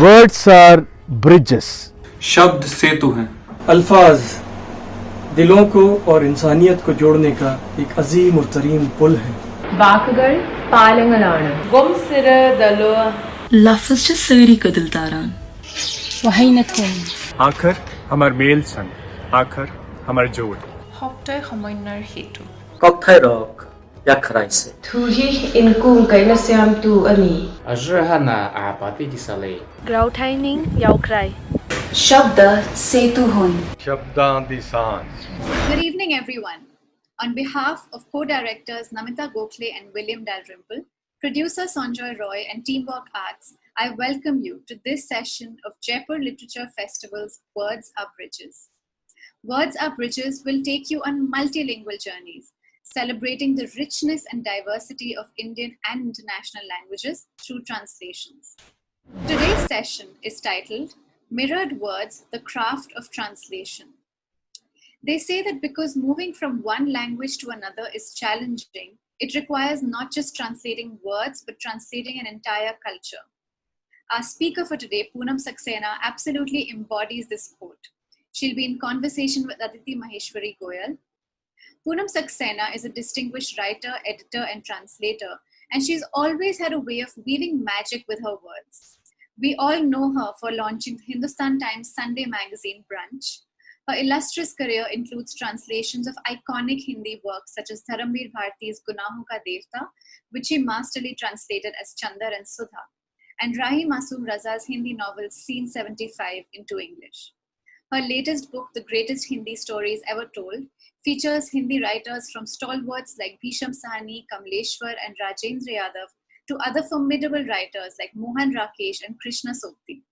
Words are bridges. शब्द सेतु हैं। अल्फाज दिलों को और इंसानियत को जोड़ने का एक अजीम और तरीन पुल है। വാക്കുകൾ പാലങ്ങളാണ്. लफ्ज़ सवेरी कदलदारान वहीनतुन आखर हमार मेल सन आखर हमार जोड़ শব্দই সমন্বয়ৰ হেতু Cocktail rock, yakraise. Thuhi inkung kailasyam tu ani. Ajrahana apati kisale. Grauthaining yaukrai. Shabda setu hun. शब्दां दी सांस। Good evening, everyone. On behalf of co-directors Namita Gokhale and William Dalrymple, producer Sanjoy Roy and Teamwork Arts, I welcome you to this session of Jaipur Literature Festival's Words Are Bridges. Words Are Bridges will take you on multilingual journeys, celebrating the richness and diversity of Indian and international languages through translations. Today's session is titled Mirrored Words, the Craft of Translation. They say that because moving from one language to another is challenging, it requires not just translating words, but translating an entire culture. Our speaker for today, Poonam Saxena, absolutely embodies this quote. She'll be in conversation with Aditi Maheshwari Goyal. Poonam Saxena is a distinguished writer, editor, and translator, and she's always had a way of weaving magic with her words. We all know her for launching the Hindustan Times Sunday magazine Brunch. Her illustrious career includes translations of iconic Hindi works such as Dharamveer Bharati's Gunahon Ka Devta, which she masterly translated as Chandar and Sudha, and Rahi Masoom Raza's Hindi novel Scene 75 into English. Her latest book, The Greatest Hindi Stories Ever Told, features Hindi writers from stalwarts like Bhisham Sahni, Kamleshwar, and Rajendra Yadav to other formidable writers like Mohan Rakesh and Krishna Sokti.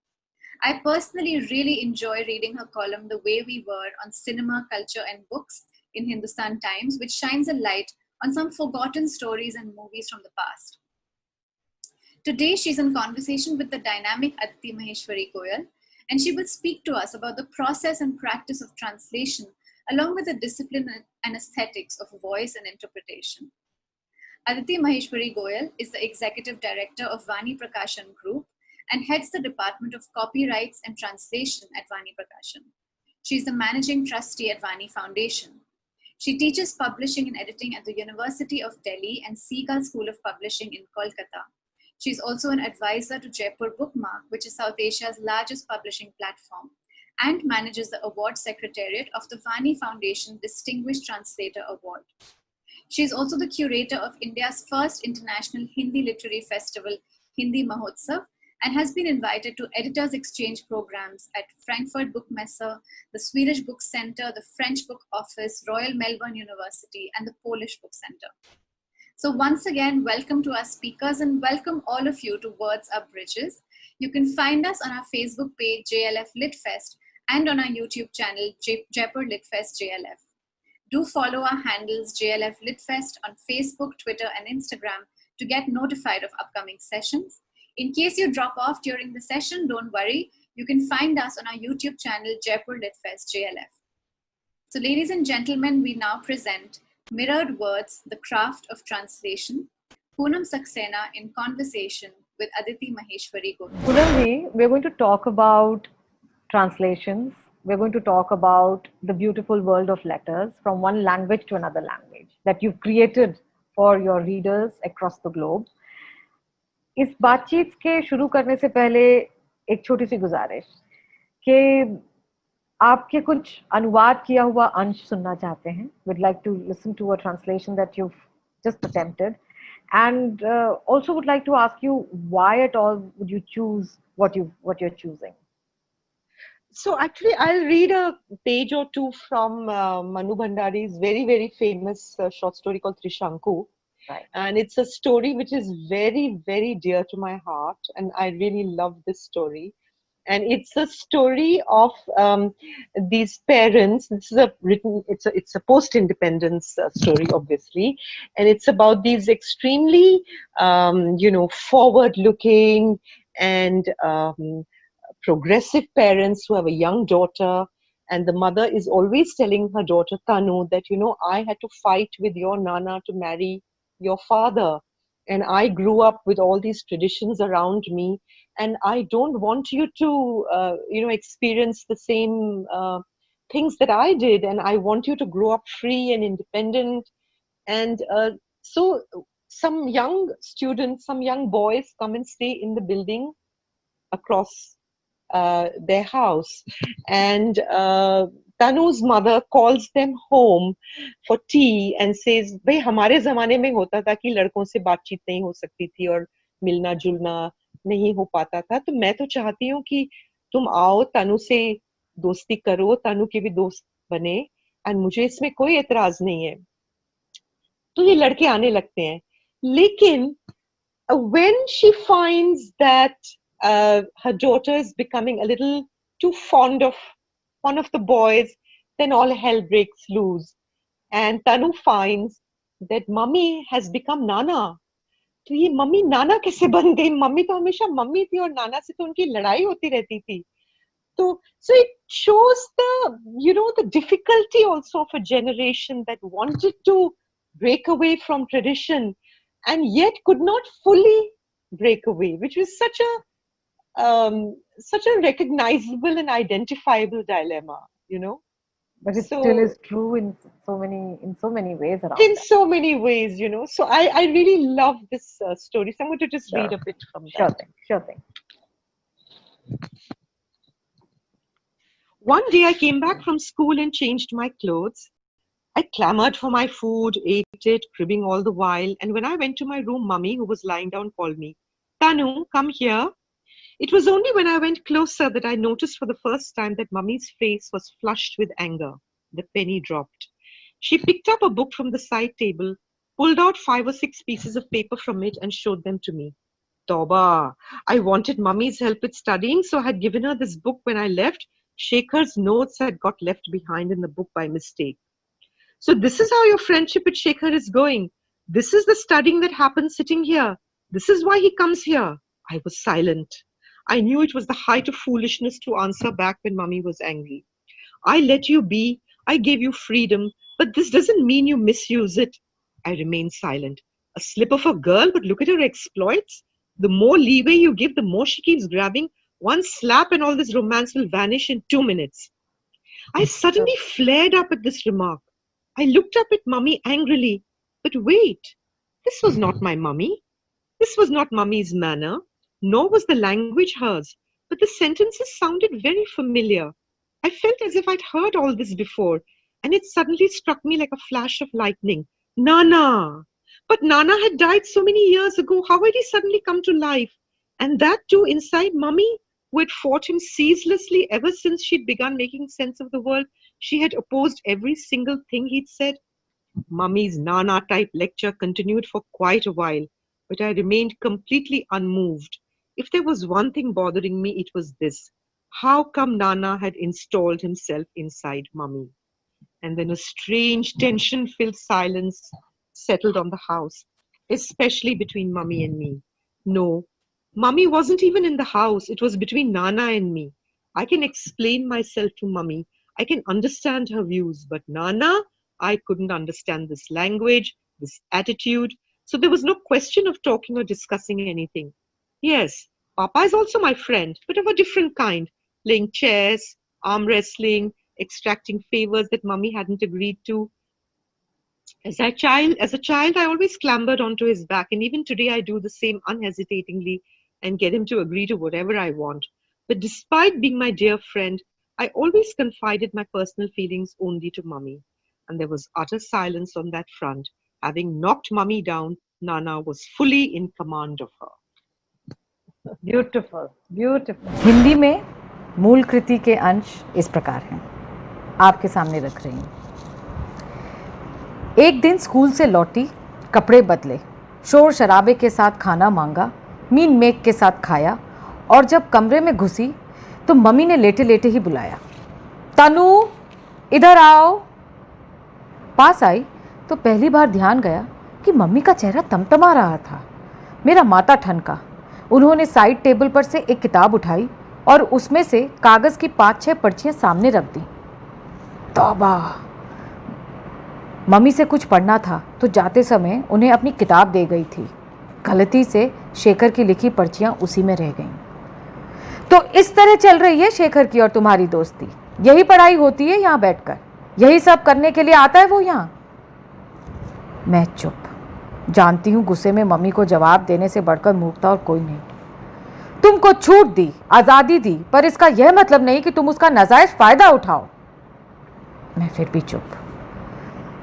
I personally really enjoy reading her column, The Way We Were, on cinema, culture, and books in Hindustan Times, which shines a light on some forgotten stories and movies from the past. Today, she's in conversation with the dynamic Aditi Maheshwari Goyal, and she will speak to us about the process and practice of translation, along with the discipline and aesthetics of voice and interpretation. Aditi Maheshwari Goyal is the executive director of Vani Prakashan Group and heads the Department of Copyrights and Translation at Vani Prakashan. She is the managing trustee at Vani Foundation. She teaches publishing and editing at the University of Delhi and Seagull School of Publishing in Kolkata. She is also an advisor to Jaipur Bookmark, which is South Asia's largest publishing platform, and manages the award secretariat of the Vani Foundation Distinguished Translator Award. She is also the curator of India's first international Hindi literary festival, Hindi Mahotsav, and has been invited to editors' exchange programs at Frankfurt Book Messe, the Swedish Book Center, the French Book Office, Royal Melbourne University, and the Polish Book Center. So once again, welcome to our speakers and welcome all of you to Words Are Bridges. You can find us on our Facebook page, JLF Litfest, and on our YouTube channel, Jaipur Litfest JLF. Do follow our handles JLF Litfest on Facebook, Twitter, and Instagram to get notified of upcoming sessions. In case you drop off during the session, don't worry. You can find us on our YouTube channel, Jaipur Litfest JLF. So ladies and gentlemen, we now present Mirrored Words, the Craft of Translation, Poonam Saxena in conversation with Aditi Maheshwari Goyal. Poonam, we're going to talk about translations. We're going to talk about the beautiful world of letters from one language to another language that you've created for your readers across the globe. इस बातचीत के शुरू करने से पहले एक छोटी सी गुजारिश कि आपके कुछ अनुवाद किया हुआ अंश सुनना चाहते हैं. We'd like to listen to a translation that you've just attempted, and also would like to ask you why at all would you choose what you're choosing. So actually, I'll read a page or two from Manu Bhandari's very, very famous short story called Trishanku. Right. And it's a story which is very, very dear to my heart. And I really love this story. And it's a story of these parents. It's a post-independence story, obviously. And it's about these extremely, forward-looking and progressive parents who have a young daughter, and the mother is always telling her daughter Tanu that, I had to fight with your Nana to marry your father. and I grew up with all these traditions around me, and I don't want you to, experience the same things that I did, and I want you to grow up free and independent. And so some young students, some young boys come and stay in the building across their house, and Tanu's mother calls them home for tea and says, भाई हमारे ज़माने में होता था कि लड़कों से बातचीत नहीं हो सकती थी और मिलना जुलना नहीं हो पाता था, तो मैं तो चाहती हूँ कि तुम आओ, तनु से दोस्ती करो, तनु के भी दोस्त बने, एंड मुझे इसमें कोई एतराज नहीं है। तो ये लड़के आने लगते हैं, लेकिन when she finds that her daughter is becoming a little too fond of one of the boys, then all hell breaks loose. And Tanu finds that mummy has become Nana. तो ये मम्मी नाना कैसे बन गई? Mummy तो हमेशा mummy थी और नाना से तो उनकी लड़ाई होती रहती थी। तो so it shows the difficulty also of a generation that wanted to break away from tradition and yet could not fully break away, which was such a recognizable and identifiable dilemma, But it So- still is true in so many ways around. in so many ways, So I really love this story. So I'm going to just read a bit from that. Sure thing. One day I came back from school and changed my clothes. I clamored for my food, ate it, cribbing all the while. And when I went to my room, Mummy, who was lying down, called me. Tanu, come here. It was only when I went closer that I noticed for the first time that Mummy's face was flushed with anger. The penny dropped. She picked up a book from the side table, pulled out 5 or 6 pieces of paper from it and showed them to me. Tauba, I wanted Mummy's help with studying, so I had given her this book when I left. Shekhar's notes had got left behind in the book by mistake. So this is how your friendship with Shekhar is going. This is the studying that happens sitting here. This is why he comes here. I was silent. I knew it was the height of foolishness to answer back when Mummy was angry. I let you be. I gave you freedom. But this doesn't mean you misuse it. I remained silent. A slip of a girl, but look at her exploits. The more leeway you give, the more she keeps grabbing. One slap and all this romance will vanish in 2 minutes. I suddenly flared up at this remark. I looked up at Mummy angrily. But wait, this was not my Mummy. This was not Mummy's manner, nor was the language hers. But the sentences sounded very familiar. I felt as if I'd heard all this before, and it suddenly struck me like a flash of lightning. Nana! But Nana had died so many years ago. How had he suddenly come to life? And that too inside Mummy, who had fought him ceaselessly ever since she'd begun making sense of the world. She had opposed every single thing he'd said. Mummy's Nana-type lecture continued for quite a while, but I remained completely unmoved. If there was one thing bothering me, it was this. How come Nana had installed himself inside Mummy? And then a strange tension-filled silence settled on the house, especially between Mummy and me. No, Mummy wasn't even in the house. It was between Nana and me. I can explain myself to Mummy. I can understand her views, but Nana, I couldn't understand this language, this attitude. So there was no question of talking or discussing anything. Yes, Papa is also my friend, but of a different kind. Playing chess, arm wrestling, extracting favors that Mummy hadn't agreed to. As a child, I always clambered onto his back, and even today I do the same unhesitatingly and get him to agree to whatever I want. But despite being my dear friend, I always confided my personal feelings only to Mummy. And there was utter silence on that front. Having knocked Mummy down, Nana was fully in command of her. Beautiful, beautiful. Hindi में मूल कृति के अंश इस प्रकार हैं, आपके सामने रख रही हूँ। एक दिन स्कूल से लौटी, कपड़े बदले, शोर शराबे के साथ खाना मांगा, मीन मेक के साथ खाया, और जब कमरे में घुसी तो मम्मी ने लेटे लेटे ही बुलाया, तनु इधर आओ। पास आई तो पहली बार ध्यान गया कि मम्मी का चेहरा तमतमा रहा था। मेरा माथा ठनका। उन्होंने साइड टेबल पर से एक किताब उठाई और उसमें से कागज़ की 5-6 पर्चियाँ सामने रख दी। तौबा! मम्मी से कुछ पढ़ना था तो जाते समय उन्हें अपनी किताब दे गई थी। गलती से शेखर की लिखी पर्चियां उसी में रह गईं। तो इस तरह चल रही है शेखर की और तुम्हारी दोस्ती। यही पढ़ाई होती है यहाँ बैठकर, यही सब करने के लिए आता है वो यहाँ। मैं चुप। जानती हूँ गुस्से में मम्मी को जवाब देने से बढ़कर मूर्खता और कोई नहीं। तुमको छूट दी, आजादी दी, पर इसका यह मतलब नहीं कि तुम उसका नाजायज फायदा उठाओ। मैं फिर भी चुप।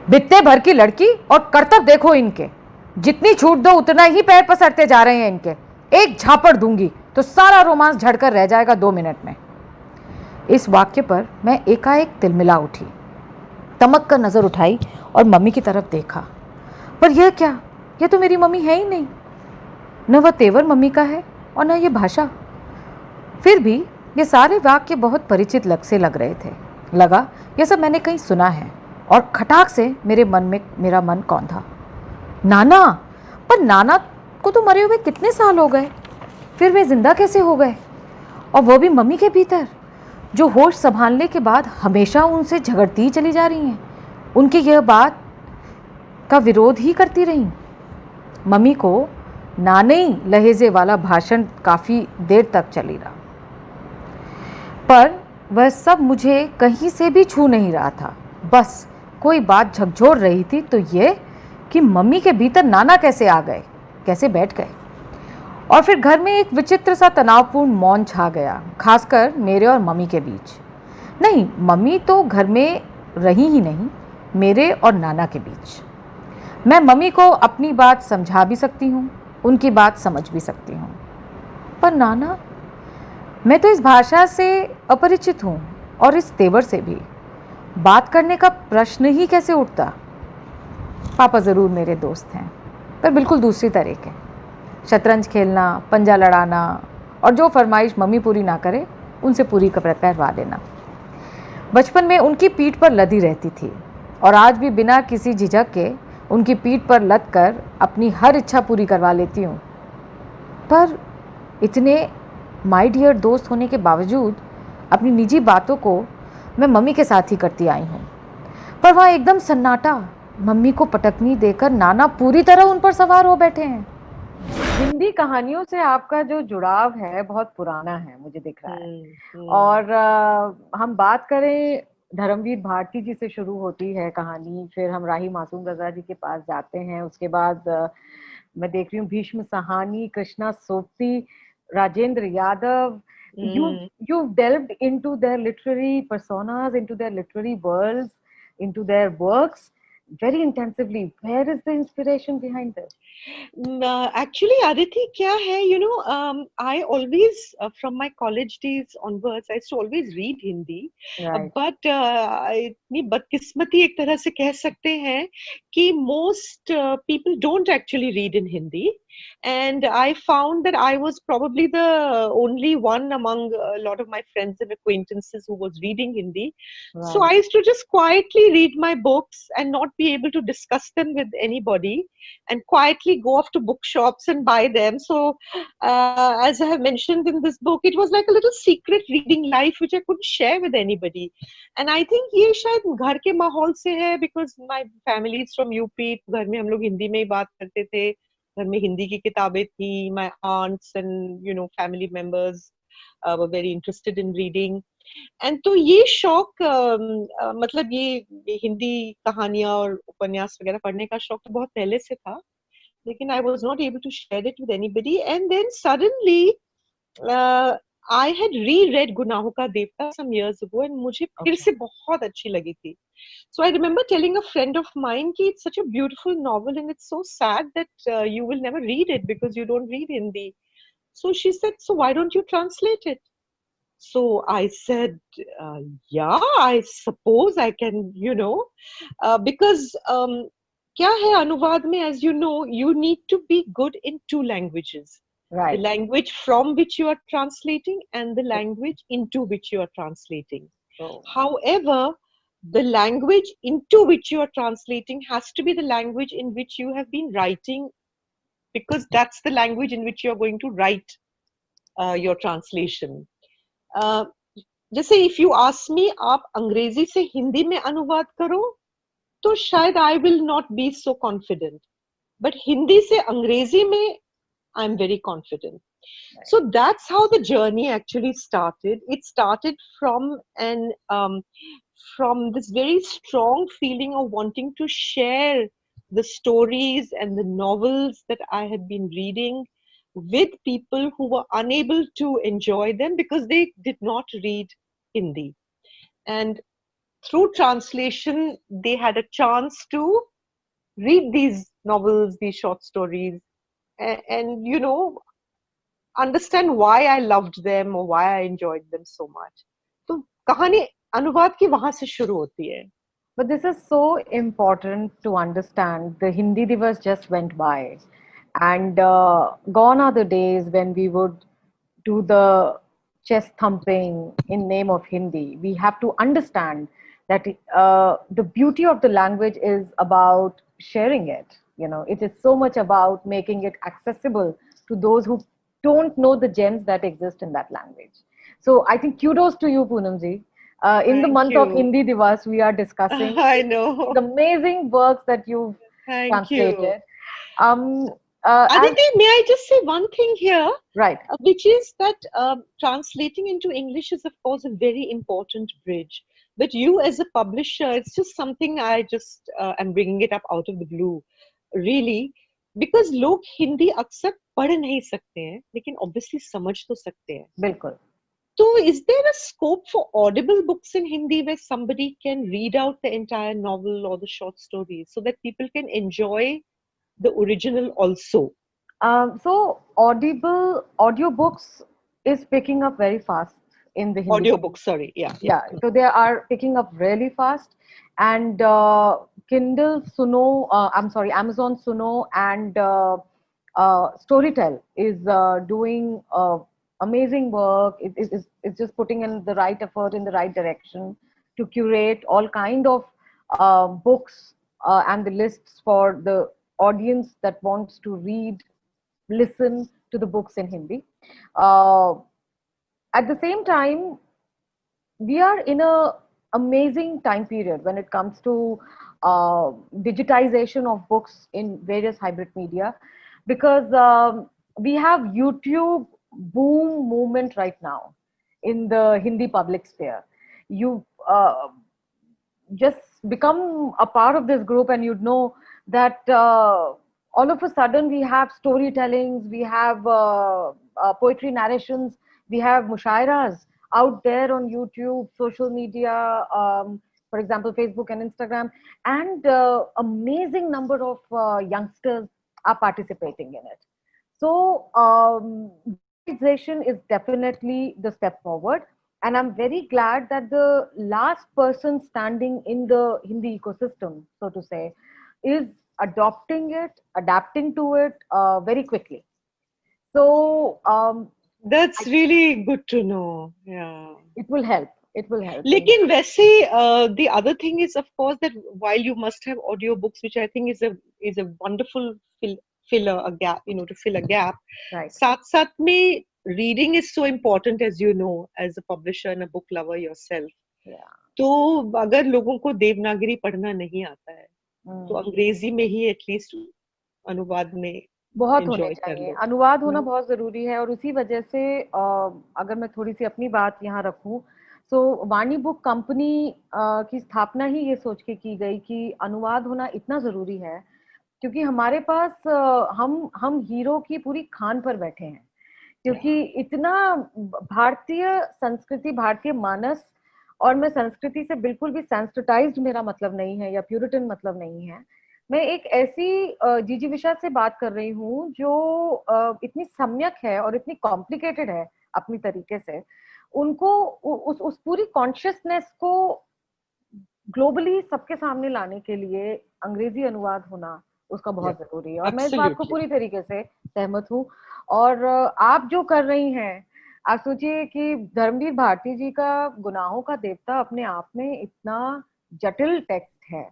बित्ते भर की लड़की और करतब देखो इनके। जितनी छूट दो उतना ही पैर पसरते जा रहे हैं इनके। एक झापड़ दूंगी तो सारा रोमांस झड़कर रह जाएगा 2 मिनट में। इस वाक्य पर मैं एकाएक तिलमिला उठी, तमक कर नजर उठाई और मम्मी की तरफ देखा। पर यह क्या, यह तो मेरी मम्मी है ही नहीं। न वह तेवर मम्मी का है और न ये भाषा। फिर भी ये सारे वाक्य बहुत परिचित लग रहे थे। लगा यह सब मैंने कहीं सुना है और खटाक से मेरा मन कौंधा। नाना, पर नाना को तो मरे हुए कितने साल हो गए, फिर वे जिंदा कैसे हो गए? और वो भी मम्मी के भीतर, जो होश संभालने के बाद हमेशा उनसे झगड़ती ही चली जा रही हैं, उनकी यह बात का विरोध ही करती रही। मम्मी को नानी लहजे वाला भाषण काफ़ी देर तक चली रहा, पर वह सब मुझे कहीं से भी छू नहीं रहा था। बस कोई बात झकझोर रही थी, तो ये कि मम्मी के भीतर नाना कैसे आ गए, कैसे बैठ गए। और फिर घर में एक विचित्र सा तनावपूर्ण मौन छा गया, खासकर मेरे और मम्मी के बीच। नहीं, मम्मी तो घर में रही ही नहीं, मेरे और नाना के बीच। मैं मम्मी को अपनी बात समझा भी सकती हूँ, उनकी बात समझ भी सकती हूँ, पर नाना, मैं तो इस भाषा से अपरिचित हूँ और इस तेवर से भी। बात करने का प्रश्न ही कैसे उठता। पापा ज़रूर मेरे दोस्त हैं, पर बिल्कुल दूसरी तरह के। शतरंज खेलना, पंजा लड़ाना और जो फरमाइश मम्मी पूरी ना करे उनसे पूरी करवा लेना। बचपन में उनकी पीठ पर लदी रहती थी और आज भी बिना किसी झिझक के उनकी पीठ पर लद कर अपनी हर इच्छा पूरी करवा लेती हूँ। पर इतने माय डियर दोस्त होने के बावजूद अपनी निजी बातों को मैं मम्मी के साथ ही करती आई हूँ। पर वहाँ एकदम सन्नाटा। मम्मी को पटकनी देकर नाना पूरी तरह उन पर सवार हो बैठे हैं। हिंदी कहानियों से आपका जो जुड़ाव है बहुत पुराना है, मुझे दिख रहा है। और हम बात करें, धर्मवीर भारती जी से शुरू होती है कहानी, फिर हम राही मासूम रजा जी के पास जाते हैं। उसके बाद मैं देख रही हूँ Bhishma Sahni, Krishna सोपती, Rajendra Yadav. You've delved into their literary personas, into their literary worlds, into their works very intensively. Where is the inspiration behind this? Actually, Aditi, क्या है, you know, I always, from my college days onwards, I used to always read Hindi. Right. But इतनी बदकिस्मती एक तरह से कह सकते हैं कि most people don't actually read in Hindi. And I found that I was probably the only one among a lot of my friends and acquaintances who was reading Hindi. Right. So I used to just quietly read my books and not be able to discuss them with anybody, and quietly go off to bookshops and buy them. So as I have mentioned in this book, it was like a little secret reading life which I couldn't share with anybody. And I think ये शायद घर के माहौल से है, because my family is from UP. घर में हम लोग हिंदी में ही बात करते थे, घर में हिंदी की किताबें थी. My aunts and, you know, family members were very interested in reading. And तो ये शौक, मतलब ये हिंदी कहानियां और उपन्यास वगैरह पढ़ने का शौक तो बहुत पहले से था, लेकिन I was not able to share it with anybody. And then suddenly I had reread Gunahon ka देवता सम इयर्स अगो, एंड मुझे फिर से बहुत अच्छी लगी थी. So I remember telling a friend of mine कि it's such a beautiful novel and it's so sad that you will never read it because you don't read Hindi. So she said, so why don't you translate it? So I said, yeah, I suppose I can, you know, because क्या है अनुवाद में, as you know, you need to be good in 2 languages. Right. The language from which you are translating and the language into which you are translating. Oh. However, the language into which you are translating has to be the language in which you have been writing, because that's the language in which you are going to write your translation. जैसे if you ask me, आप अंग्रेजी से हिंदी में अनुवाद करो तो शायद I will not be so confident. But Hindi से अंग्रेजी में I'm very confident. So that's how the journey actually started. It started from this very strong feeling of wanting to share the stories and the novels that I had been reading with people who were unable to enjoy them because they did not read Hindi. And through translation, they had a chance to read these novels, these short stories, and understand why I loved them or why I enjoyed them so much. तो कहानी अनुवाद की वहां से शुरू होती है. But this is so important to understand. The Hindi Divas just went by, and gone are the days when we would do the chest thumping in name of Hindi. We have to understand that the beauty of the language is about sharing it. It is so much about making it accessible to those who don't know the gems that exist in that language. So I think kudos to you, Poonamji. In the month of Hindi Divas, we are discussing I know the amazing works that you've translated. Aditi, may I just say one thing here? Right. Which is that translating into English is, of course, a very important bridge. But you, as a publisher, it's just something I just am bringing it up out of the blue, really, because लोग हिंदी अक्सर पढ़ नहीं सकते हैं, लेकिन obviously समझ तो सकते हैं. बिल्कुल. So, is there a scope for audible books in Hindi where somebody can read out the entire novel or the short stories so that people can enjoy the original also? So audiobooks is picking up very fast in the Hindi. Audiobooks, sorry, yeah. So they are picking up really fast, and Kindle Suno, Amazon Suno and Storytel is doing amazing work. It's just putting in the right effort in the right direction to curate all kind of books and the lists for the audience that wants to read, listen to the books in Hindi. At the same time, we are in a amazing time period when it comes to digitization of books in various hybrid media, because we have YouTube boom movement right now in the Hindi public sphere. You just become a part of this group and you'd know that all of a sudden we have storytellings, we have poetry narrations, we have mushairas out there on YouTube, social media, for example, Facebook and Instagram, and amazing number of youngsters are participating in it. So digitization is definitely the step forward. And I'm very glad that the last person standing in the Hindi ecosystem, so to say, is adopting it, adapting to it very quickly. So that's really good to know. Yeah, it will help. It will help. Lekin वैसे the other thing is, of course, that while you must have audiobooks, which I think is a wonderful filler, a gap, to fill a gap. Right. साथ में reading is so important, as you know, as a publisher and a book lover yourself. Yeah. तो अगर लोगों को देवनागरी पढ़ना नहीं आता है, तो अंग्रेजी में ही एटलीस्ट अनुवाद में बहुत होने चाहिए. अनुवाद होना बहुत जरूरी है, और उसी वजह से अगर मैं थोड़ी सी अपनी बात यहाँ रखूं, तो वाणी बुक कंपनी की स्थापना ही ये सोच के की गई कि अनुवाद होना इतना जरूरी है, क्योंकि हमारे पास हम हीरो की पूरी खान पर बैठे हैं, क्योंकि इतना भारतीय संस्कृति, भारतीय मानस, और मैं संस्कृति से बिल्कुल भी सेंसिटाइज्ड मेरा मतलब नहीं है या प्यूरिटन मतलब नहीं है. मैं एक ऐसी जीजी विशा से बात कर रही हूँ जो इतनी सम्यक है और इतनी कॉम्प्लिकेटेड है अपनी तरीके से. उनको उस पूरी कॉन्शियसनेस को ग्लोबली सबके सामने लाने के लिए अंग्रेजी अनुवाद होना उसका बहुत जरूरी है, और मैं इस बात को पूरी तरीके से सहमत हूँ. और आप जो कर रही हैं, आप सोचिए कि धर्मवीर भारती जी का गुनाहों का देवता अपने आप में इतना जटिल टेक्स्ट है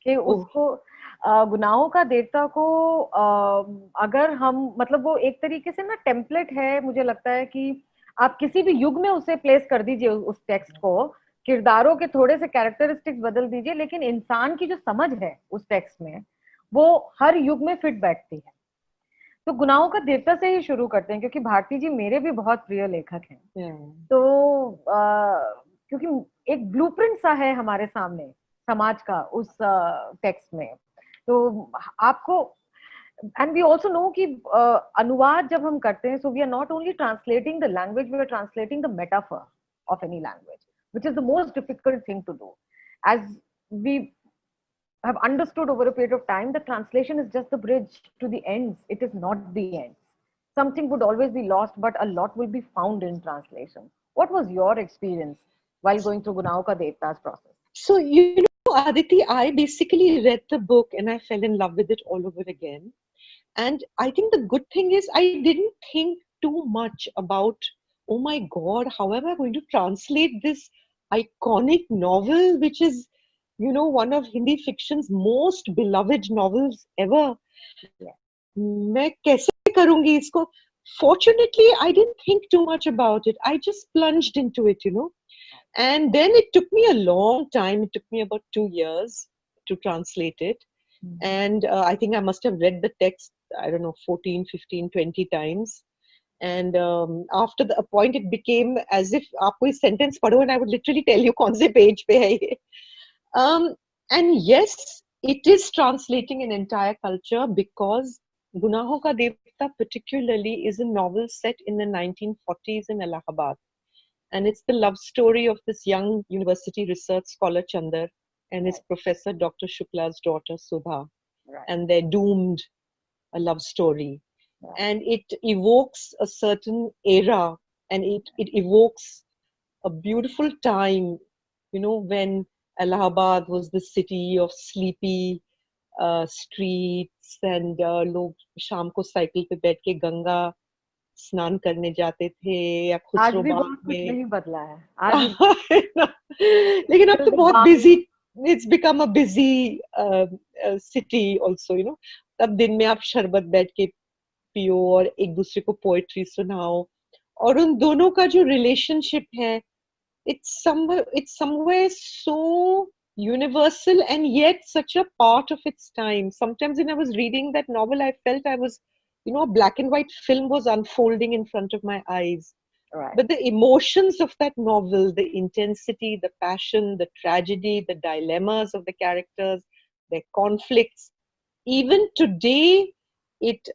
कि उसको गुनाहों का देवता को अगर हम मतलब वो एक तरीके से ना टेम्पलेट है, मुझे लगता है कि आप किसी भी युग में उसे प्लेस कर दीजिए उस टेक्स्ट को, किरदारों के थोड़े से कैरेक्टरिस्टिक्स बदल दीजिए, लेकिन इंसान की जो समझ है उस टेक्स्ट में वो हर युग में फिट बैठती है. तो गुनाहों का देवता से ही शुरू करते हैं, क्योंकि भारती जी मेरे भी बहुत प्रिय लेखक हैं। तो क्योंकि एक ब्लूप्रिंट सा है हमारे सामने समाज का उस टेक्स्ट में। तो आपको, एंड वी ऑल्सो नो कि अनुवाद जब हम करते हैं, so we are not only translating the language, we are translating the metaphor of any language, which is the most difficult thing to do. As we have understood over a period of time, the translation is just the bridge to the ends. It is not the end. Something would always be lost, but a lot will be found in translation. What was your experience while going through Gunaho Ka Devta's process? So, you know, Aditi, I basically read the book and I fell in love with it all over again. And I think the good thing is I didn't think too much about, oh my God, how am I going to translate this iconic novel, which is, you know, one of Hindi fiction's most beloved novels ever. मैं कैसे करूँगी इसको? Fortunately, I didn't think too much about it. I just plunged into it, you know. And then it took me a long time. It took me about 2 years to translate it. And I think I must have read the text, I don't know, 14, 15, 20 times. And after the point, it became as if आप कोई sentence पढ़ो and I would literally tell you कौन से page पे है ये. And yes, it is translating an entire culture, because Gunaho Ka Devta particularly is a novel set in the 1940s in Allahabad. And it's the love story of this young university research scholar Chandar and his professor Dr. Shukla's daughter Sudha. And they're doomed, a love story. And it evokes a certain era, and it evokes a beautiful time, you know, when Allahabad was the city of sleepy streets, and लोग शाम को cycle पे बैठ के गंगा स्नान करने जाते थे, या खुसरो बाग में। नहीं बदला है आज लेकिन अब तो बहुत busy, it's become a busy city also, you know. तब दिन में आप शरबत बैठ के पियो और एक दूसरे को पोएट्री सुनाओ, और उन दोनों का जो रिलेशनशिप है, it's somewhere so universal and yet such a part of its time. Sometimes when I was reading that novel, I felt I was, you know, a black and white film was unfolding in front of my eyes. Right. But the emotions of that novel, the intensity, the passion, the tragedy, the dilemmas of the characters, their conflicts, even today, it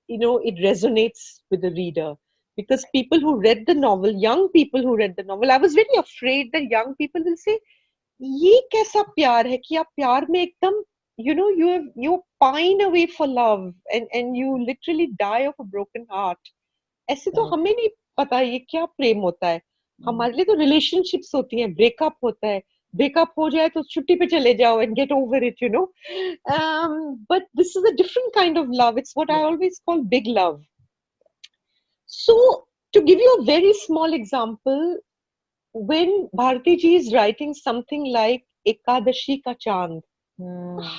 you know, it resonates with the reader. Because people who read the novel, young people who read the novel, I was really afraid that young people will say, ये कैसा प्यार है कि आप प्यार में एकदम, you know, you pine away for love and you literally die of a broken heart. ऐसे तो हमें नहीं पता ये क्या प्रेम होता है. हमारे लिए तो relationships होती हैं, breakup होता है, breakup हो जाए तो छुट्टी पे चले जाओ and get over it, you know. But this is a different kind of love. It's what I always call big love. So, to give you a very small example, when Bharati ji is writing something like Ekadashi Ka Chand,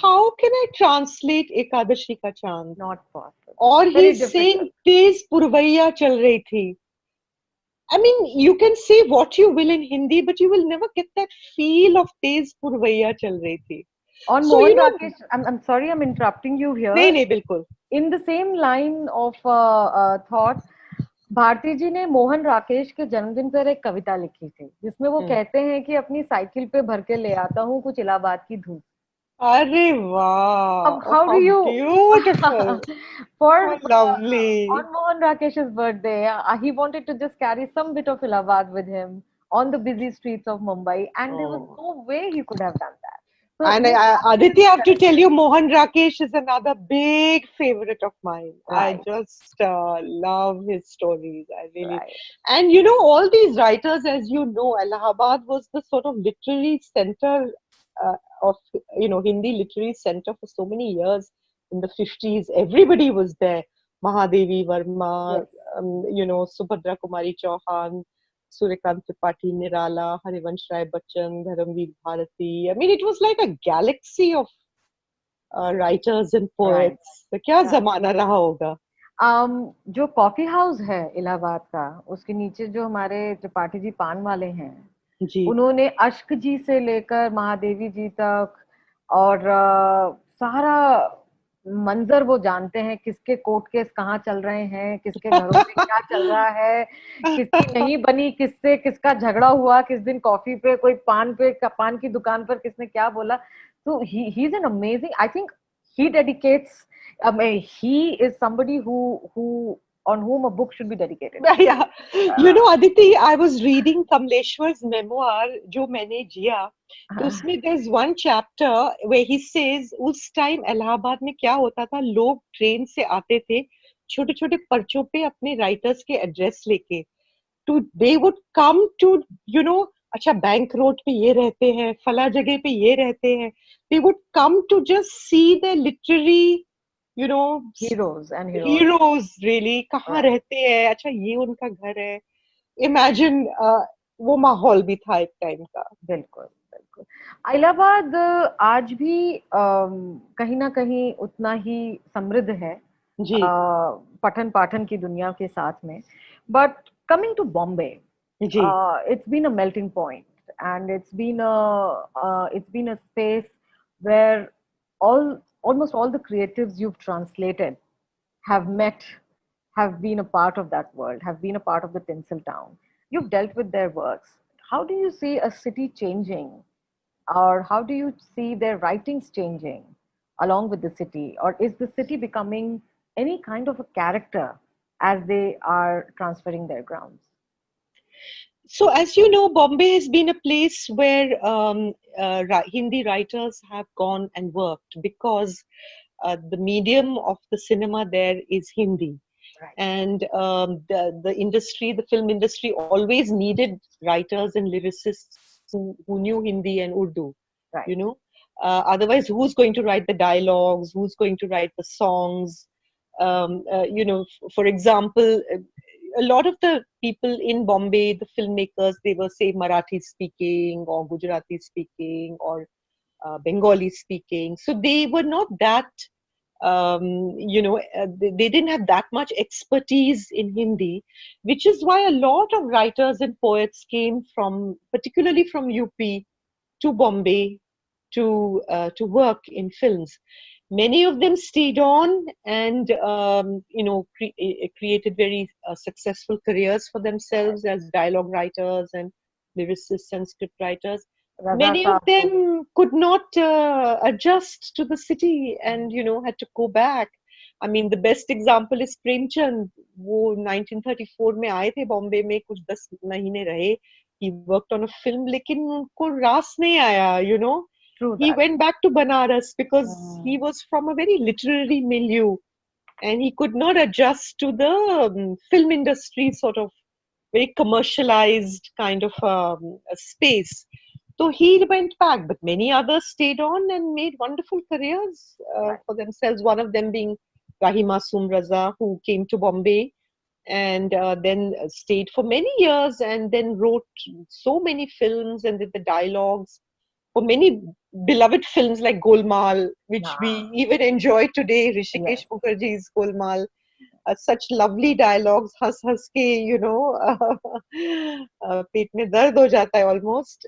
how can I translate Ekadashi Ka Chand? Not possible. Or Very he's saying Tez Purvaiya Chal Rahi Thi. I mean, you can say what you will in Hindi, but you will never get that feel of Tez Purvaiya Chal Rahi Thi. On So, Mohan you know, Rakesh, I'm sorry, I'm interrupting you here. नहीं, बिल्कुल. In the same line of thought, Bharti जी ने मोहन राकेश के जन्मदिन पर एक कविता लिखी थी, जिसमें वो कहते हैं कि अपनी साइकिल पे भर के ले आता हूँ कुछ इलाहाबाद की धूप. अरे वाह! How do you? Beautiful. For lovely. On Mohan Rakesh's birthday, he wanted to just carry some bit of Allahabad with him on the busy streets of Mumbai, and there was no way he could have done that. So and Aditi, I have to tell you, Mohan Rakesh is another big favorite of mine. Right. I just love his stories. I really. Right. And you know, all these writers, as you know, Allahabad was the sort of literary center of, you know, Hindi literary center for so many years. In the 50s, everybody was there. Mahadevi Verma, yes. You know, Subhadra Kumari Chauhan, Suryakant Tripathi, Nirala, Harivansh Rai Bachchan, Dharamveer Bharati. I mean, it was like a galaxy of writers and poets. तो क्या ज़माना रहा होगा? जो coffee house है इलाहाबाद का, उसके नीचे जो हमारे त्रिपाठी जी पान वाले हैं, उन्होंने अश्क जी से लेकर महादेवी जी तक और सारा मंजर वो जानते हैं, किसके कोर्ट केस कहाँ चल रहे हैं, किसके घरों में क्या चल रहा है, किसकी नहीं बनी, किससे किसका झगड़ा हुआ, किस दिन कॉफी पे कोई पान की दुकान पर किसने क्या बोला. So he's an amazing. I think he dedicates. I mean, he is somebody who on whom a book should be dedicated. Yeah, you know, Aditi, I was reading Kamleshwar's memoir, जो मैंने जिया, तो उसमें there's one chapter where he says उस time Allahabad में क्या होता था, लोग ट्रेन से आते थे छोटे छोटे पर्चों पे अपने राइटर्स के एड्रेस लेके, to they would come to, you know, अच्छा बैंक रोड पे ये रहते हैं, फला जगह पे ये रहते हैं, they would come to just see the literary, you know, heroes and heroes really कहाँ रहते हैं, अच्छा ये उनका घर है. Imagine वो माहौल भी था एक टाइम का. बिल्कुल बिल्कुल. इलाहाबाद आज भी कहीं ना कहीं उतना ही समृद्ध है पठन पाठन की दुनिया के साथ में. But coming to Bombay, it's been a melting point, and it's been a space where almost all the creatives you've translated have been a part of that world, have been a part of the Tinsel Town. You've dealt with their works. How do you see a city changing, or how do you see their writings changing along with the city, or is the city becoming any kind of a character as they are transferring their grounds? So, as you know, Bombay has been a place where Hindi writers have gone and worked, because the medium of the cinema there is Hindi. Right. And the industry, the film industry, always needed writers and lyricists who knew Hindi and Urdu. Right. You know, otherwise, who's going to write the dialogues? Who's going to write the songs? You know, for example, a lot of the people in Bombay, the filmmakers, they were, say, Marathi speaking or Gujarati speaking or Bengali speaking. So they were not that, you know, they didn't have that much expertise in Hindi, which is why a lot of writers and poets came from, particularly from UP, to Bombay to work in films. Many of them stayed on and, you know, created very successful careers for themselves as dialogue writers and lyricists and script writers. Many of them could not adjust to the city and, you know, had to go back. I mean, the best example is Premchand. वो 1934 में आए थे बॉम्बे में, कुछ 10 महीने रहे. He worked on a film, लेकिन उनको रास नहीं आया, you know. He went back to Banaras because he was from a very literary milieu and he could not adjust to the film industry sort of very commercialized kind of a space. So he went back, but many others stayed on and made wonderful careers for themselves. One of them being Rahima Sumraza, who came to Bombay and then stayed for many years and then wrote so many films and did the dialogues for many beloved films like Golmaal, which we even enjoy today, Rishikesh Mukherjee's Golmaal. Such lovely dialogues, has ke, you know, peet mein dard ho jata hai almost.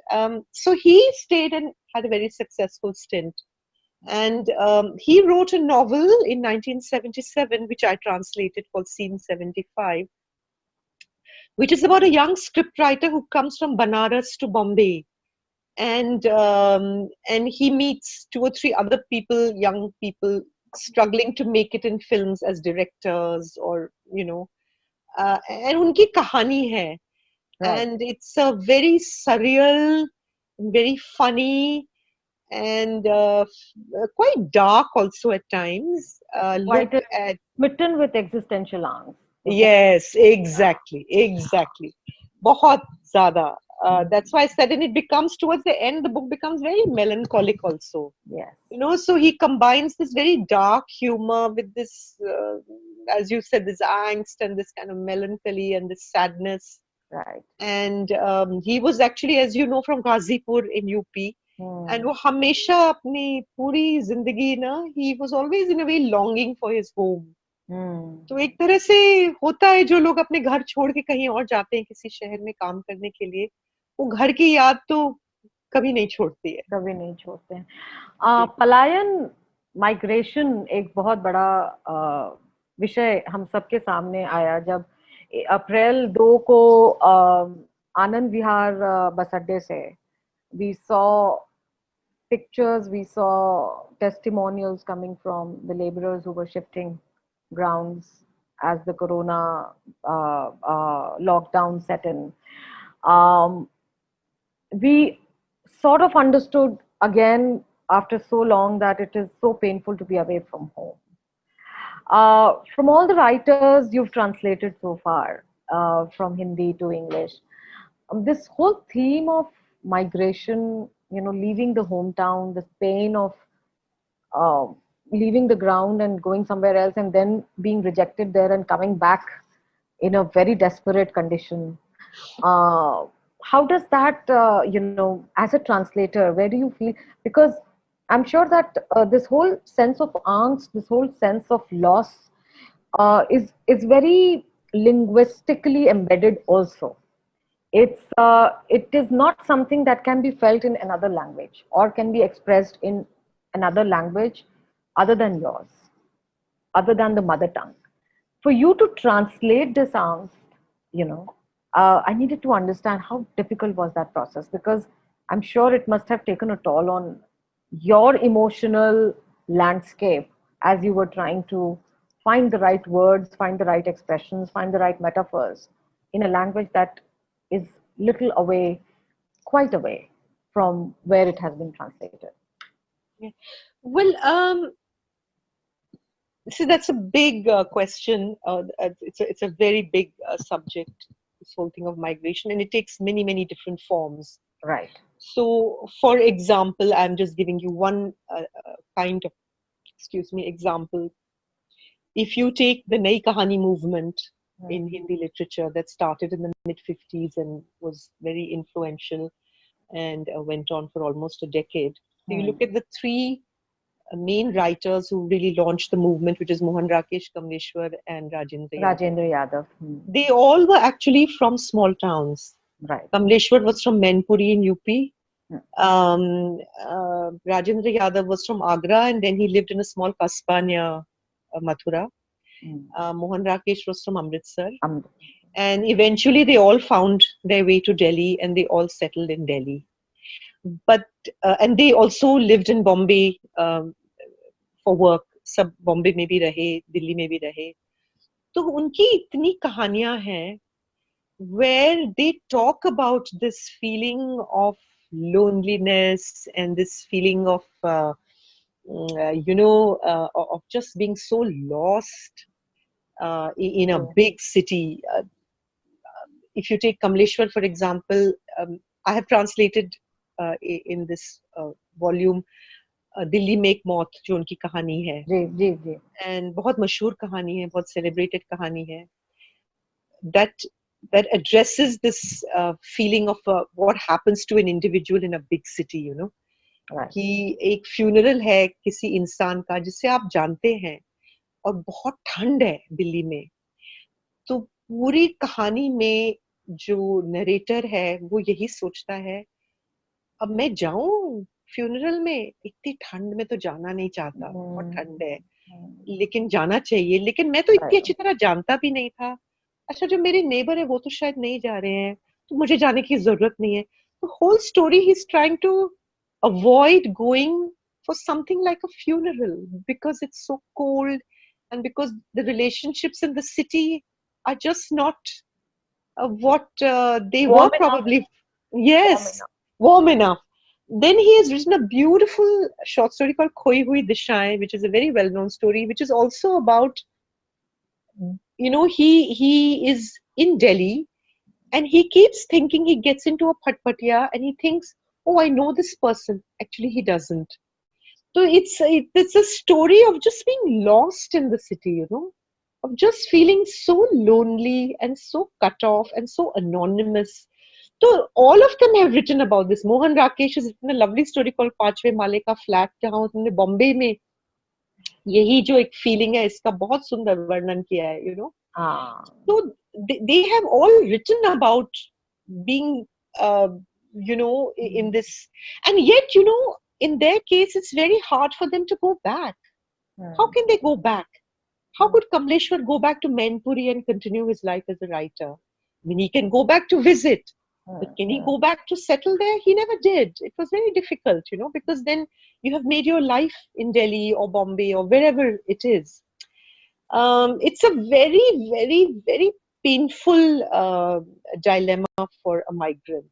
So he stayed and had a very successful stint. And he wrote a novel in 1977, which I translated, called Scene 75, which is about a young scriptwriter who comes from Banaras to Bombay. And he meets 2 or 3 other people, young people, struggling to make it in films as directors, or, you know, and unki kahani hai. Right. And it's a very surreal, very funny, and quite dark also at times. Look at smitten with existential angst. Yes, exactly. बहुत ज़्यादा. That's why I said, and it becomes towards the end, the book becomes very melancholic also. Yes. You know, so he combines this very dark humor with this, as you said, this angst and this kind of melancholy and this sadness. Right. And he was actually, as you know, from Ghazipur in UP. And वो हमेशा अपनी पूरी जिंदगी ना, he was always in a way longing for his home. तो एक तरह से होता है, जो लोग अपने घर छोड़ के कहीं और जाते हैं किसी शहर में काम करने के लिए, वो घर की याद तो कभी नहीं छोड़ती है. कभी नहीं छोड़ते हैं. पलायन माइग्रेशन एक बहुत बड़ा विषय हम सबके सामने आया जब अप्रैल 2 को आनंद विहार बस अड्डे से we saw pictures, we saw testimonials coming from the laborers who were shifting grounds as the corona lockdown set in. We sort of understood again after so long that it is so painful to be away from home. From all the writers you've translated so far, from Hindi to English, this whole theme of migration, leaving the hometown, this pain of leaving the ground and going somewhere else and then being rejected there and coming back in a very desperate condition. How does that, as a translator, where do you feel? Because I'm sure that this whole sense of angst, this whole sense of loss is very linguistically embedded also. It is not something that can be felt in another language or can be expressed in another language other than yours, other than the mother tongue. For you to translate this angst, I needed to understand how difficult was that process, because I'm sure it must have taken a toll on your emotional landscape as you were trying to find the right words, find the right expressions, find the right metaphors in a language that is little away, quite away from where it has been translated. Yeah. Well, see, that's a big question. It's a very big subject, this whole thing of migration, and it takes many, many different forms. Right. So, for example, I'm just giving you one kind of, example. If you take the Nai Kahani movement in Hindi literature that started in the mid-50s and was very influential and went on for almost a decade. So you look at the three main writers who really launched the movement, which is Mohan Rakesh, Kamleshwar and Rajendra Yadav. They all were actually from small towns. Right. Kamleshwar was from Mainpuri in UP. Rajendra Yadav was from Agra, and then he lived in a small kasbah near Mathura. Mohan Rakesh was from Amritsar. And eventually they all found their way to Delhi and they all settled in Delhi. But and they also lived in Bombay for work. Sab Bombay में भी रहे, दिल्ली में भी रहे. तो उनकी इतनी कहानियां हैं where they talk about this feeling of loneliness and this feeling of of just being so lost in a big city. If you take Kamleshwar, for example, I have translated in this volume Delhi में एक मौत जो उनकी कहानी है and बहुत मशहूर कहानी है, बहुत celebrated कहानी है, that addresses this feeling of what happens to an individual in a big city, right. कि एक funeral है किसी इंसान का जिसे आप जानते हैं और बहुत ठंड है दिल्ली में, तो पूरी कहानी में जो नरेटर है वो यही सोचता है अब मैं जाऊं फ्यूनरल में, इतनी ठंड में तो जाना नहीं चाहता, बहुत ठंड है, लेकिन जाना चाहिए, लेकिन मैं तो इतनी अच्छी तरह जानता भी नहीं था, अच्छा जो मेरे नेबर है वो तो शायद नहीं जा रहे हैं तो मुझे जाने की जरूरत नहीं है. The whole story he's trying to avoid going for something like a funeral because it's so cold and because the relationships in the city are just not what they were probably. Yes, warm enough. Then he has written a beautiful short story called Khoi Hui Dishaएं, which is a very well-known story, which is also about, he is in Delhi and he keeps thinking, he gets into a patpatiya and he thinks, oh, I know this person. Actually, he doesn't. So it's a story of just being lost in the city, of just feeling so lonely and so cut off and so anonymous. So all of them have written about this. Mohan Rakesh has written a lovely story called Paanchve Male Ka Flat, जहाँ उसने बॉम्बे में यही जो एक feeling है इसका बहुत सुंदर वर्णन किया है, So they have all written about being, in this, and yet, in their case, it's very hard for them to go back. How can they go back? How could Kamleshwar go back to Mainpuri and continue his life as a writer? I mean, he can go back to visit, but can he go back to settle there? He never did. It was very difficult, because then you have made your life in Delhi or Bombay or wherever it is. It's a very, very, very painful dilemma for a migrant.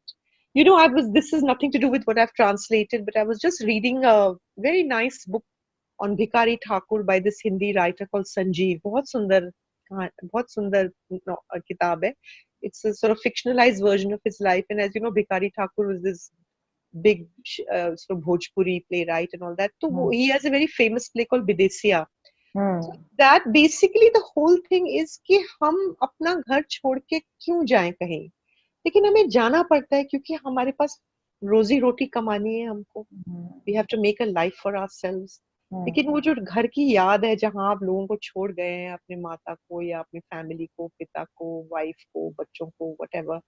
This is nothing to do with what I've translated, but I was just reading a very nice book on Bhikari Thakur by this Hindi writer called Sanjeev. बहुत सुंदर किताब है. It's a sort of fictionalized version of his life. And as you know, Bhikari Thakur was this big sort of Bhojpuri playwright and all that. So he has a very famous play called Bidesiya. So that basically the whole thing is कि हम अपना घर छोड़ के क्यों जाएं कहीं, लेकिन हमें जाना पड़ता है क्योंकि हमारे पास रोजी रोटी कमानी है हमको. We have to make a life for ourselves. लेकिन वो जो घर की याद है जहाँ आप लोगों को छोड़ गए हैं, अपने माता को या अपनी फैमिली को, पिता को, वाइफ को, बच्चों को, whatever,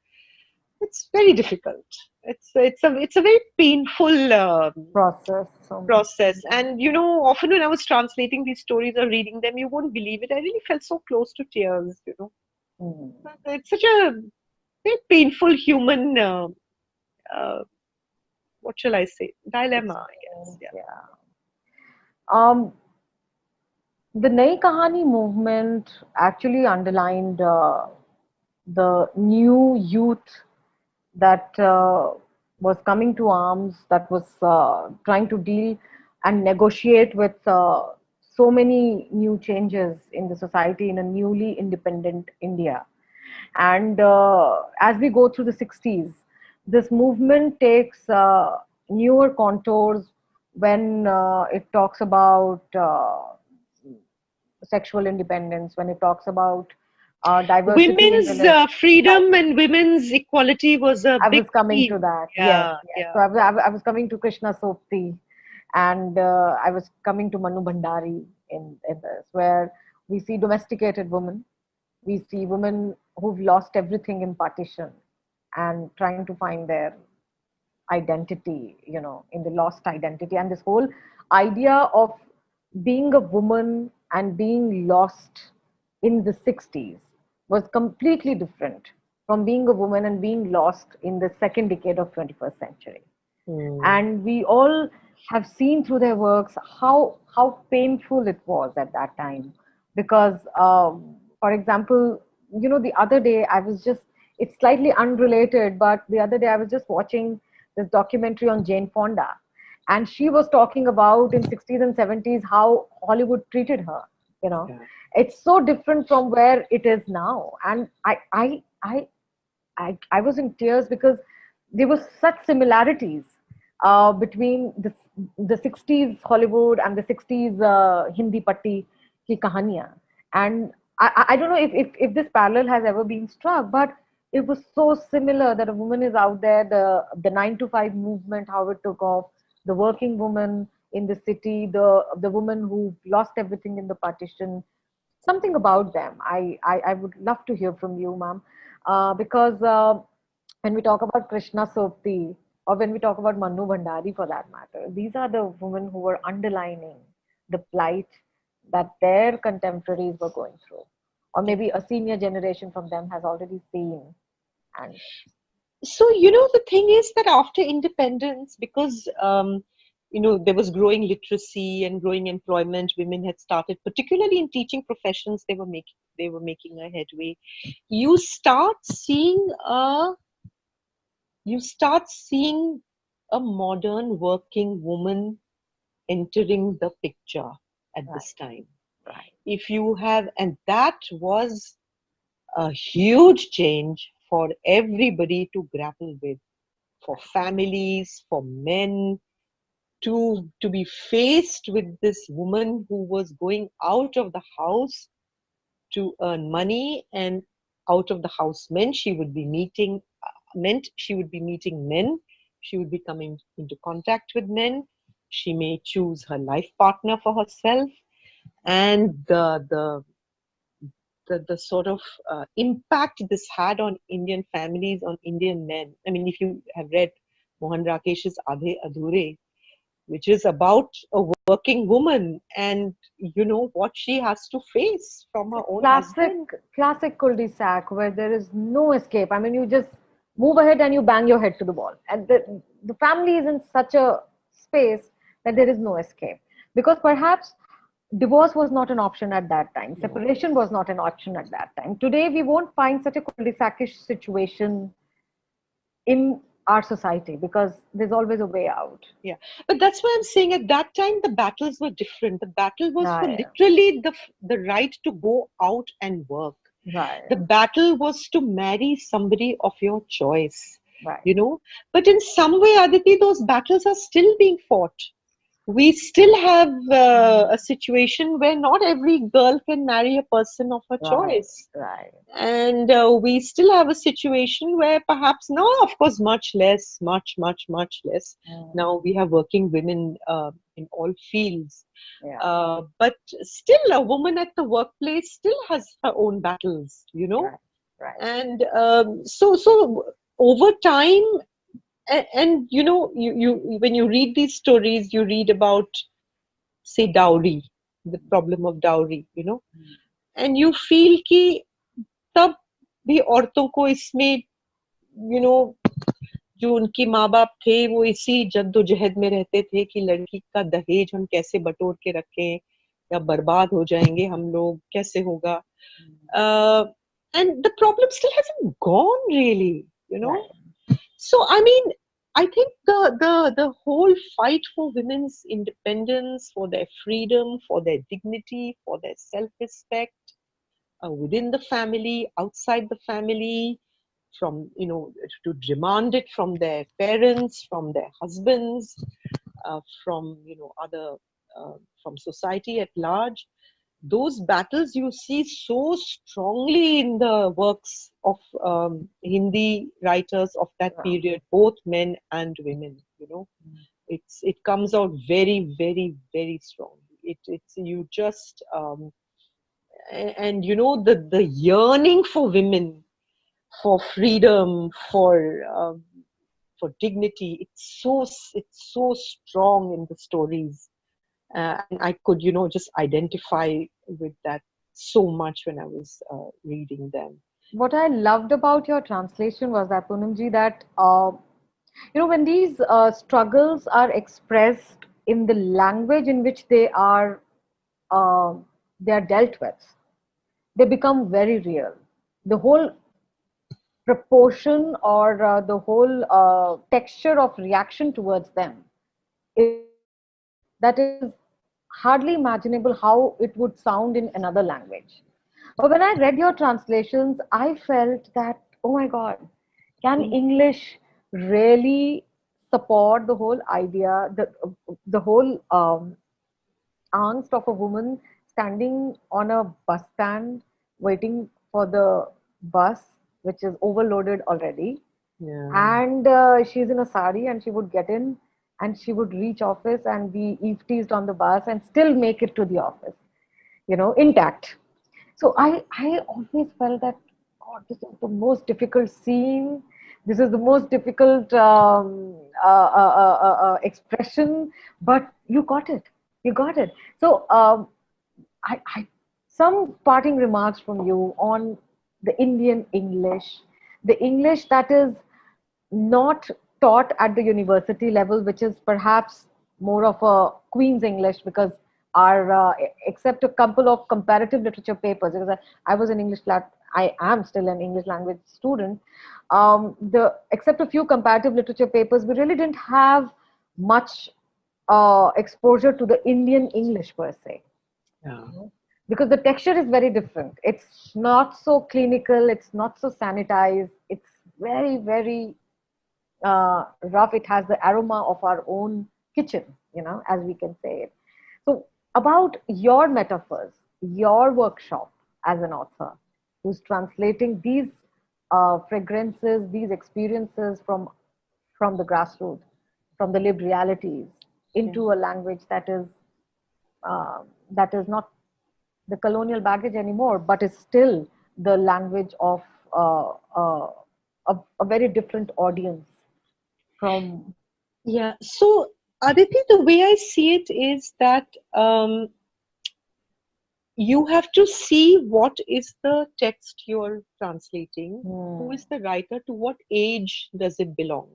it's very difficult. It's a very painful process. And often when I was translating these stories or reading them, you won't believe it, I really felt so close to tears. It's such a very painful human what shall I say, dilemma, I guess. The Nai Kahani movement actually underlined the new youth that was coming to arms, that was trying to deal and negotiate with so many new changes in the society in a newly independent India. And as we go through the 60s, this movement takes newer contours when it talks about sexual independence, when it talks about diversity. Women's freedom and women's equality was a big I was coming theme. to that. Yeah. So I was coming to Krishna Sopti, and I was coming to Manu Bhandari in this, where we see domesticated women. We see women who've lost everything in partition and trying to find their identity, in the lost identity. And this whole idea of being a woman and being lost in the 60s was completely different from being a woman and being lost in the second decade of 21st century. And we all have seen through their works how painful it was at that time. Because, for example, the other day it's slightly unrelated, but the other day I was just watching this documentary on Jane Fonda, and she was talking about in 60s and 70s how Hollywood treated her. It's so different from where it is now, and I was in tears because there were such similarities between the 60s Hollywood and the 60s Hindi patti ki kahaniyan. And I don't know if this parallel has ever been struck, but it was so similar that a woman is out there, the 9 to 5 movement, how it took off, the working woman in the city, the woman who lost everything in the partition, something about them. I would love to hear from you, ma'am, because when we talk about Krishna Sopti, or when we talk about Manu Bhandari for that matter, these are the women who were underlining the plight that their contemporaries were going through, or maybe a senior generation from them has already seen. And so the thing is that after independence, because there was growing literacy and growing employment, women had started, particularly in teaching professions, they were making a headway. You start seeing a modern working woman entering the picture at this time. Right. If you have, and that was a huge change for everybody to grapple with, for families, for men, to be faced with this woman who was going out of the house to earn money, and out of the house meant she would be meeting men, she would be coming into contact with men, she may choose her life partner for herself, and the sort of impact this had on Indian families, on Indian men. I mean, if you have read Mohan Rakesh's Aadhe Adhure, which is about a working woman and what she has to face from her own husband. Classic cul-de-sac where there is no escape. I mean, you just move ahead and you bang your head to the wall. And the family is in such a space that there is no escape. Because perhaps divorce was not an option at that time. Separation was not an option at that time. Today, we won't find such a cul-de-sac-ish situation in our society because there's always a way out. Yeah, but that's why I'm saying at that time the battles were different. The battle was for Yeah. literally the right to go out and work. Right. The battle was to marry somebody of your choice. Right. But in some way, Aditi, those battles are still being fought. We still have a situation where not every girl can marry a person of her choice. Right. And we still have a situation where perhaps now, of course, much less. Now we have working women in all fields. Yeah. But still, a woman at the workplace still has her own battles, Right. And so over time, and you when you read these stories, you read about, say, dowry, the problem of dowry, and you feel कि तब भी औरतों को इसमें जो उनके माँ बाप थे वो इसी जद्दोजहद में रहते थे कि लड़की का दहेज हम कैसे बटोर के रखें या बर्बाद हो जाएंगे हम लोग, कैसे होगा. And the problem still hasn't gone really, So I mean, I think the whole fight for women's independence, for their freedom, for their dignity, for their self-respect, within the family, outside the family, from to demand it from their parents, from their husbands, from other from society at large. Those battles you see so strongly in the works of Hindi writers of that period, both men and women. It comes out very, very, very strongly. It's you just and the yearning for women, for freedom, for dignity. It's so strong in the stories. And I could, just identify with that so much when I was reading them. What I loved about your translation was that, Poonamji, that, when these struggles are expressed in the language in which they are dealt with, they become very real. The whole proportion or the whole texture of reaction towards them is that is hardly imaginable how it would sound in another language. But when I read your translations, I felt that, oh my God, can English really support the whole idea, the whole angst of a woman standing on a bus stand waiting for the bus, which is overloaded already. Yeah. And she's in a sari and she would get in and she would reach office and be eve teased on the bus and still make it to the office, intact. So I always felt that, God, this is the most difficult scene. This is the most difficult expression, but you got it. You got it. So some parting remarks from you on the Indian English, the English that is not taught at the university level, which is perhaps more of a Queen's English, because our except a couple of comparative literature papers, because I was an I am still an English language student. Except a few comparative literature papers, we really didn't have much exposure to the Indian English per se. Yeah. Because the texture is very different. It's not so clinical. It's not so sanitized. It's very, very rough. It has the aroma of our own kitchen, as we can say it. So about your metaphors, your workshop as an author who's translating these fragrances, these experiences from the grassroots, from the lived realities into a language that is not the colonial baggage anymore, but is still the language of a very different audience from. Yeah. So Aditi, the way I see it is that you have to see what is the text you're translating, who is the writer, to what age does it belong.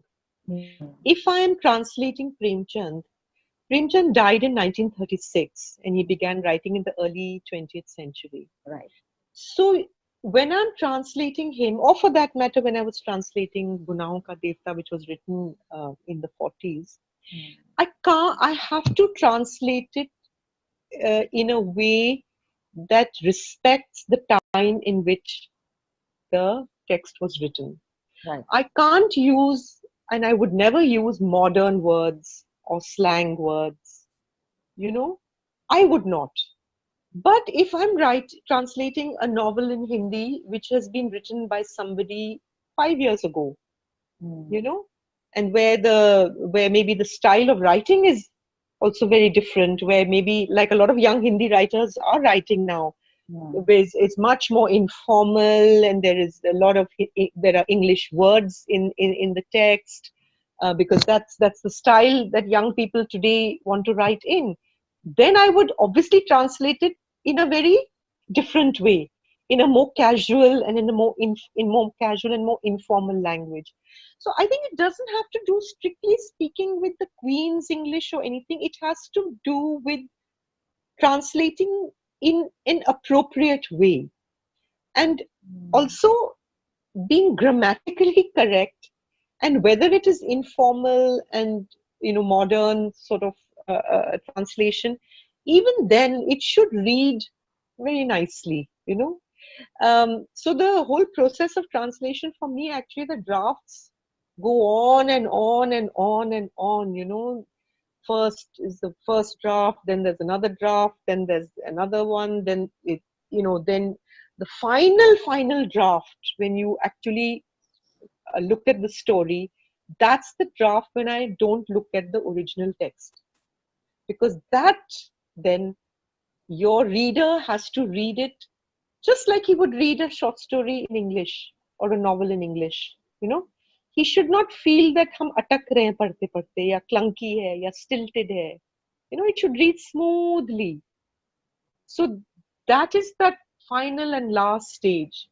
If I am translating Premchand died in 1936 and he began writing in the early 20th century. Right. So when I'm translating him, or for that matter, when I was translating Gunaon Ka Devta, which was written in the 40s, I have to translate it in a way that respects the time in which the text was written. Right. I can't use, and I would never use, modern words or slang words. You know, I would not. But if I'm translating a novel in Hindi which has been written by somebody 5 years ago, you know, and where maybe the style of writing is also very different, where maybe like a lot of young Hindi writers are writing now, it's much more informal, and there is a lot of there are English words in the text, because that's the style that young people today want to write in. Then I would obviously translate it in a very different way, in a more casual and in more casual and more informal language. So I think it doesn't have to do, strictly speaking, with the Queen's English or anything. It has to do with translating in an appropriate way, and also being grammatically correct, and whether it is informal and modern sort of translation, even then it should read very nicely. So the whole process of translation for me, actually, the drafts go on and on and on and on. First is the first draft, then there's another draft, then there's another one, then then the final draft, when you actually look at the story, that's the draft when I don't look at the original text, because that, then your reader has to read it just like he would read a short story in English or a novel in English. He should not feel that हम अटक रहे हैं पढ़ते पढ़ते, या clunky है, या stilted है. It should read smoothly. So that is that final and last stage.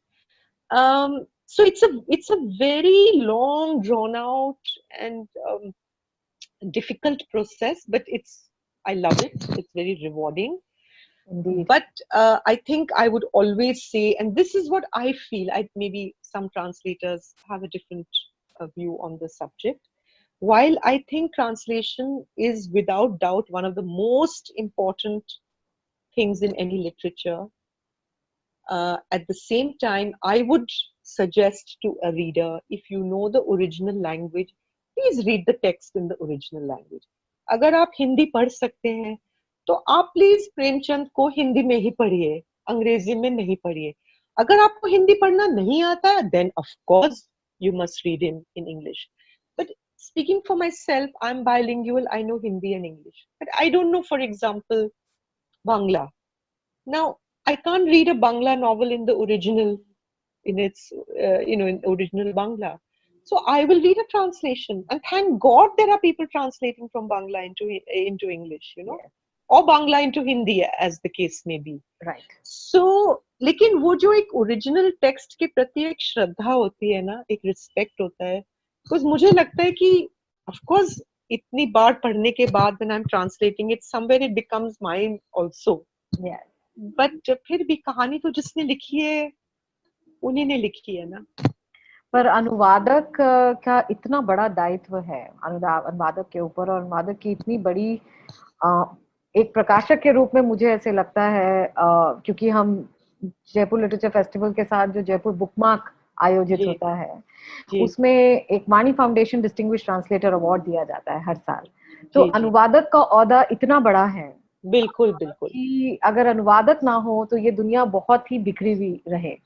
So it's a very long, drawn out, and difficult process, but I love it. It's very rewarding. Indeed. But I think I would always say, and this is what I feel, maybe some translators have a different view on the subject. While I think translation is without doubt one of the most important things in any literature, at the same time, I would suggest to a reader, if you know the original language, please read the text in the original language. अगर आप हिंदी पढ़ सकते हैं, तो आप please Premchand को हिंदी में ही पढ़िए, अंग्रेजी में नहीं पढ़िए. अगर आपको हिंदी पढ़ना नहीं आता, then of course you must read him in English. But speaking for myself, I'm bilingual. I know Hindi and English, but I don't know, for example, Bangla. Now, I can't read a Bangla novel in the original, in its in original Bangla. So I will read a translation, and thank God there are people translating from Bangla into English, or Bangla into Hindi, as the case may be. Right. So, लेकिन वो जो एक original text के प्रति एक श्रद्धा होती है ना, एक रिस्पेक्ट होता है, because मुझे लगता है कि of course इतनी बार पढ़ने के बाद when I'm translating it, somewhere it becomes mine also. Yeah. But फिर भी कहानी तो जिसने लिखी है उन्हीं ने लिखी है ना. पर अनुवादक का इतना बड़ा दायित्व है अनुवादक के ऊपर, और अनुवादक की इतनी बड़ी एक प्रकाशक के रूप में मुझे ऐसे लगता है, क्योंकि हम जयपुर लिटरेचर फेस्टिवल के साथ जो जयपुर बुकमार्क आयोजित होता है, उसमें एक वाणी फाउंडेशन डिस्टिंग्विश ट्रांसलेटर अवार्ड दिया जाता है हर साल. तो अनुवादक का ओहदा इतना बड़ा है, बिल्कुल बिल्कुल, कि अगर अनुवादक ना हो तो ये दुनिया बहुत ही बिखरी हुई रहे.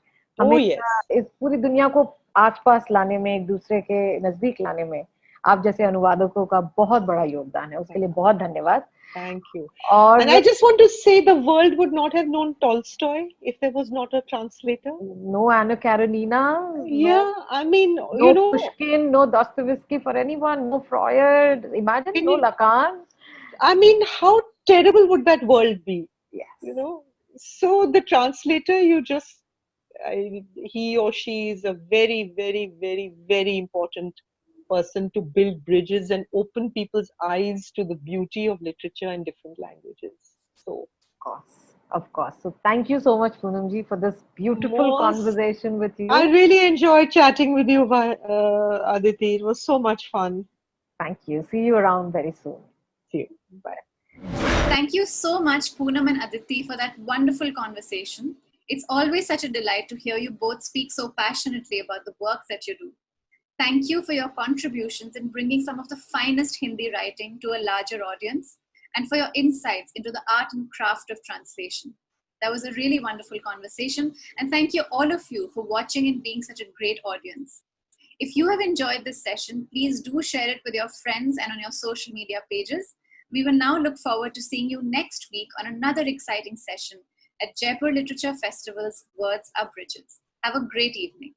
हमें इस पूरी दुनिया को आसपास लाने में, एक दूसरे के नजदीक लाने में आप जैसे अनुवादकों का बहुत बड़ा योगदान है, उसके लिए बहुत धन्यवाद. Thank you. और And I just want to say the world would not have known Tolstoy if there was not a translator. no Anna Karenina, Yeah, I mean, no Pushkin, no Dostoevsky for anyone, no Freud. Imagine no Lacan. I mean, how terrible would that world be? Yes. You know, so the translator, he or she is a very, very, very, very important person to build bridges and open people's eyes to the beauty of literature in different languages. So, of course. So thank you so much, Poonam ji, for this beautiful conversation with you. I really enjoyed chatting with you, Aditi. It was so much fun. Thank you. See you around very soon. See you. Bye. Thank you so much, Poonam and Aditi, for that wonderful conversation. It's always such a delight to hear you both speak so passionately about the work that you do. Thank you for your contributions in bringing some of the finest Hindi writing to a larger audience, and for your insights into the art and craft of translation. That was a really wonderful conversation, and thank you all of you for watching and being such a great audience. If you have enjoyed this session, please do share it with your friends and on your social media pages. We will now look forward to seeing you next week on another exciting session at Jaipur Literature Festival's Words Are Bridges. Have a great evening.